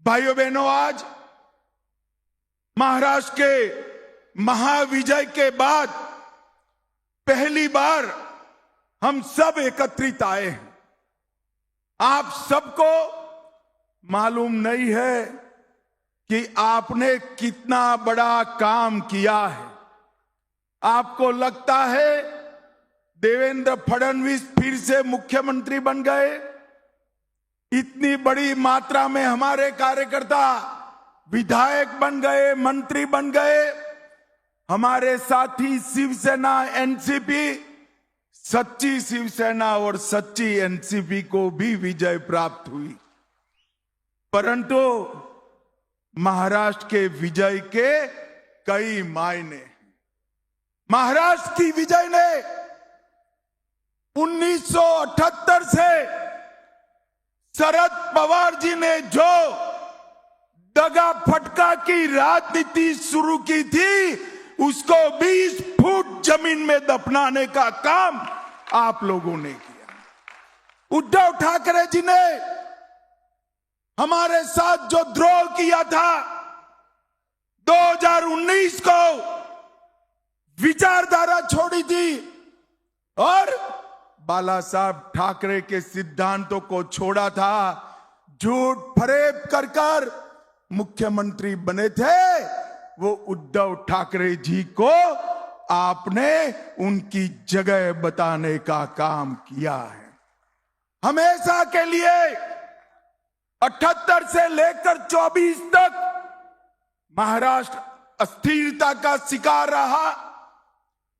भाइयों बहनों, आज महाराष्ट्र के महाविजय के बाद पहली बार हम सब एकत्रित आए हैं। आप सबको मालूम नहीं है कि आपने कितना बड़ा काम किया है। आपको लगता है देवेंद्र फडणवीस फिर से मुख्यमंत्री बन गए। इतनी बड़ी मात्रा में हमारे कार्यकर्ता विधायक बन गए, मंत्री बन गए। हमारे साथी शिवसेना, एनसीपी, सच्ची शिवसेना और सच्ची एनसीपी को भी विजय प्राप्त हुई। परंतु महाराष्ट्र के विजय के कई मायने। महाराष्ट्र की विजय ने 1978 से शरद पवार जी ने जो दगा फटका की राजनीति शुरू की थी, उसको 20 फुट जमीन में दफनाने का काम आप लोगों ने किया। उद्धव ठाकरे जी ने हमारे साथ जो द्रोह किया था, 2019 को विचारधारा छोड़ी थी और बाला साहब ठाकरे के सिद्धांतों को छोड़ा था, झूठ फरेब कर मुख्यमंत्री बने थे, वो उद्धव ठाकरे जी को आपने उनकी जगह बताने का काम किया है। हमेशा के लिए 78 से लेकर 24 तक महाराष्ट्र अस्थिरता का शिकार रहा।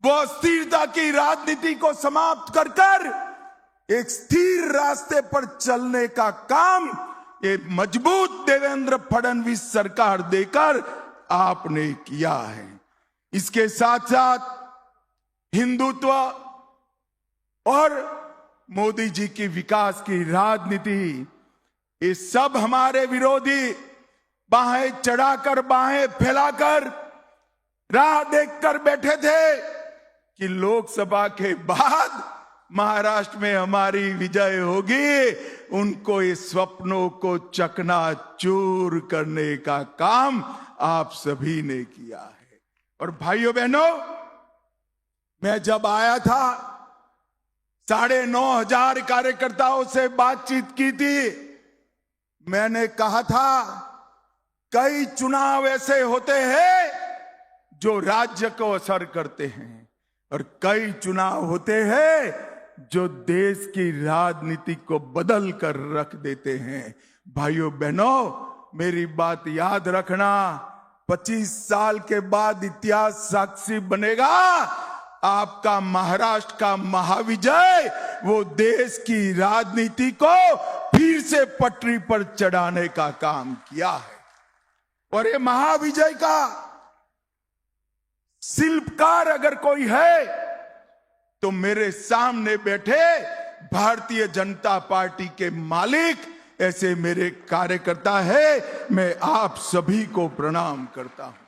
वो अस्थिरता की राजनीति को समाप्त कर एक स्थिर रास्ते पर चलने का काम ये मजबूत देवेंद्र फडणवीस सरकार देकर आपने किया है। इसके साथ साथ हिंदुत्व और मोदी जी की विकास की राजनीति, ये सब हमारे विरोधी बाहें चढ़ाकर, बाहें फैलाकर राह देखकर बैठे थे कि लोकसभा के बाद महाराष्ट्र में हमारी विजय होगी। उनको इस स्वप्नों को चकनाचूर करने का काम आप सभी ने किया है। और भाइयों बहनों, मैं जब आया था 9,500 कार्यकर्ताओं से बातचीत की थी। मैंने कहा था कई चुनाव ऐसे होते हैं जो राज्य को असर करते हैं और कई चुनाव होते हैं जो देश की राजनीति को बदल कर रख देते हैं। भाइयों बहनों, मेरी बात याद रखना, 25 साल के बाद इतिहास साक्षी बनेगा। आपका महाराष्ट्र का महाविजय वो देश की राजनीति को फिर से पटरी पर चढ़ाने का काम किया है। और ये महाविजय का शिल्पकार अगर कोई है तो मेरे सामने बैठे भारतीय जनता पार्टी के मालिक ऐसे मेरे कार्यकर्ता है। मैं आप सभी को प्रणाम करता हूं।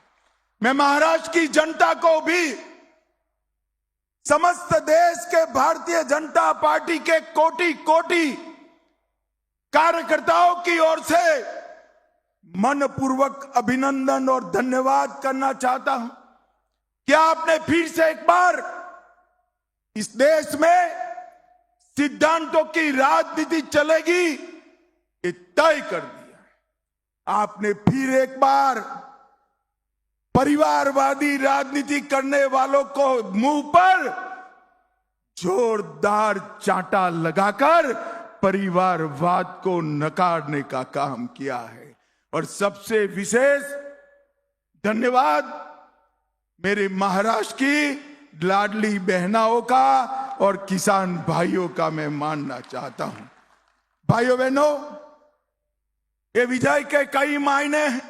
मैं महाराष्ट्र की जनता को भी, समस्त देश के भारतीय जनता पार्टी के कोटि कोटि कार्यकर्ताओं की ओर से मनपूर्वक अभिनंदन और धन्यवाद करना चाहता हूं। क्या आपने फिर से एक बार इस देश में सिद्धांतों की राजनीति चलेगी, ये तय कर दिया है। आपने फिर एक बार परिवारवादी राजनीति करने वालों को मुंह पर जोरदार चांटा लगाकर परिवारवाद को नकारने का काम किया है। और सबसे विशेष धन्यवाद मेरे महाराष्ट्र की लाडली बहनाओं का और किसान भाइयों का मैं मानना चाहता हूं। भाइयों बहनों, ये विजय के कई मायने हैं।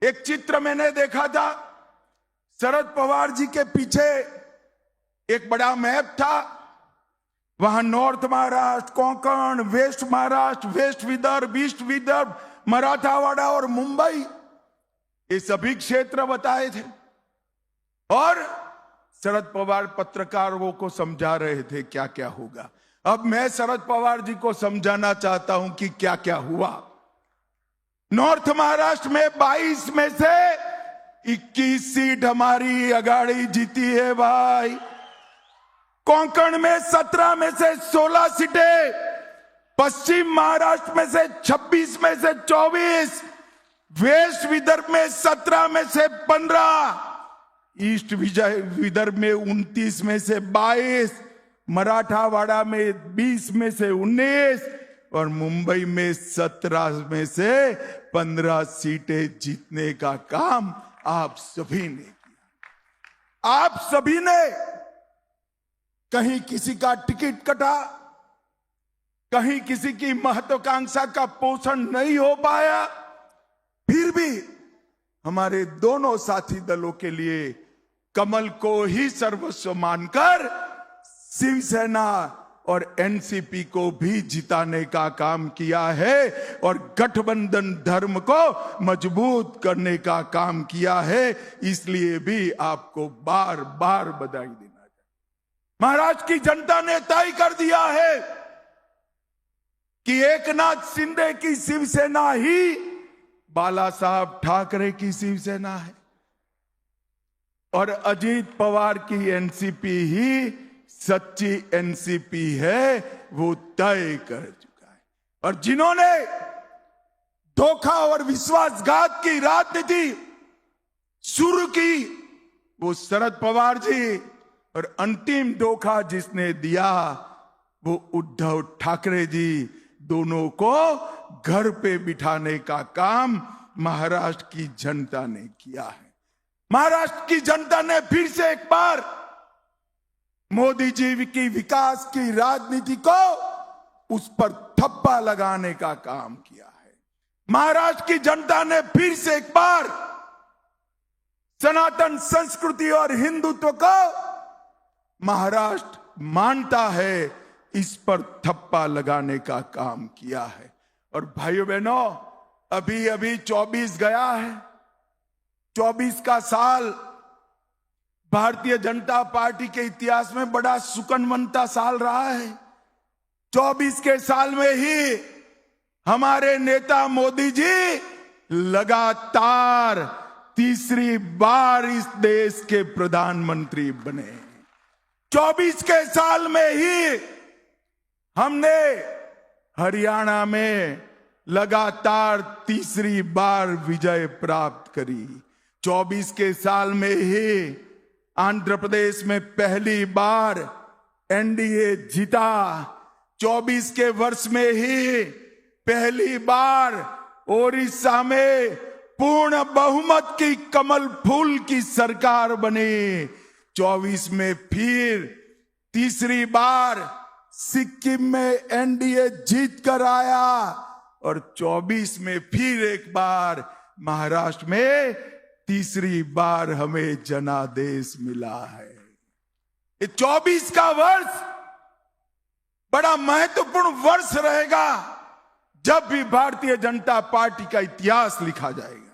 एक चित्र मैंने देखा था, शरद पवार जी के पीछे एक बड़ा मैप था। वहां north Maharashtra, Konkan, west Maharashtra, west Vidarbha, east Vidarbha, Marathwada और मुंबई, ये सभी क्षेत्र बताए थे। और शरद पवार पत्रकारों को समझा रहे थे क्या क्या होगा। अब मैं शरद पवार जी को समझाना चाहता हूं कि क्या क्या हुआ। नॉर्थ महाराष्ट्र में 22 में से 21 सीट हमारी अगाड़ी जीती है भाई। कोंकण में 17 में से 16 सीटें, पश्चिम महाराष्ट्र में से 26 में से 24, वेस्ट विदर्भ में 17 में से 15, ईस्ट विदर्भ में 29 में से 22, मराठावाड़ा में 20 में से 19 और मुंबई में 17 में से 15 सीटें जीतने का काम आप सभी ने किया। आप सभी ने, कहीं किसी का टिकट कटा, कहीं किसी की महत्वाकांक्षा का पोषण नहीं हो पाया, फिर भी हमारे दोनों साथी दलों के लिए कमल को ही सर्वस्व मानकर शिवसेना और एनसीपी को भी जिताने का काम किया है और गठबंधन धर्म को मजबूत करने का काम किया है। इसलिए भी आपको बार बार बधाई देना चाहिए। महाराष्ट्र की जनता ने तय कर दिया है कि एकनाथ शिंदे की शिवसेना ही बाला साहब ठाकरे की शिवसेना है और अजीत पवार की एनसीपी ही सच्ची एनसीपी है, वो तय कर चुका है। और जिन्होंने धोखा और विश्वासघात की राजनीति शुरू की वो शरद पवार जी, और अंतिम धोखा जिसने दिया वो उद्धव ठाकरे जी। दोनों को घर पे बिठाने का काम महाराष्ट्र की जनता ने किया है। महाराष्ट्र की जनता ने फिर से एक बार मोदी जी की विकास की राजनीति को उस पर ठप्पा लगाने का काम किया है। महाराष्ट्र की जनता ने फिर से एक बार सनातन संस्कृति और हिंदुत्व को महाराष्ट्र मानता है, इस पर ठप्पा लगाने का काम किया है। और भाइयों बहनों, अभी अभी 24 गया है। 24 का साल भारतीय जनता पार्टी के इतिहास में बड़ा सुकनवंता साल रहा है। 24 के साल में ही हमारे नेता मोदी जी लगातार तीसरी बार इस देश के प्रधानमंत्री बने। 24 के साल में ही हमने हरियाणा में लगातार तीसरी बार विजय प्राप्त करी। 24 के साल में ही आंध्र प्रदेश में पहली बार एनडीए जीता। 24 के वर्ष में ही पहली बार ओडिशा में पूर्ण बहुमत की कमल फूल की सरकार बनी। 24 में फिर तीसरी बार सिक्किम में एनडीए जीत कर आया और 24 में फिर एक बार महाराष्ट्र में तीसरी बार हमें जनादेश मिला है। ये 24 का वर्ष बड़ा महत्वपूर्ण वर्ष रहेगा जब भी भारतीय जनता पार्टी का इतिहास लिखा जाएगा।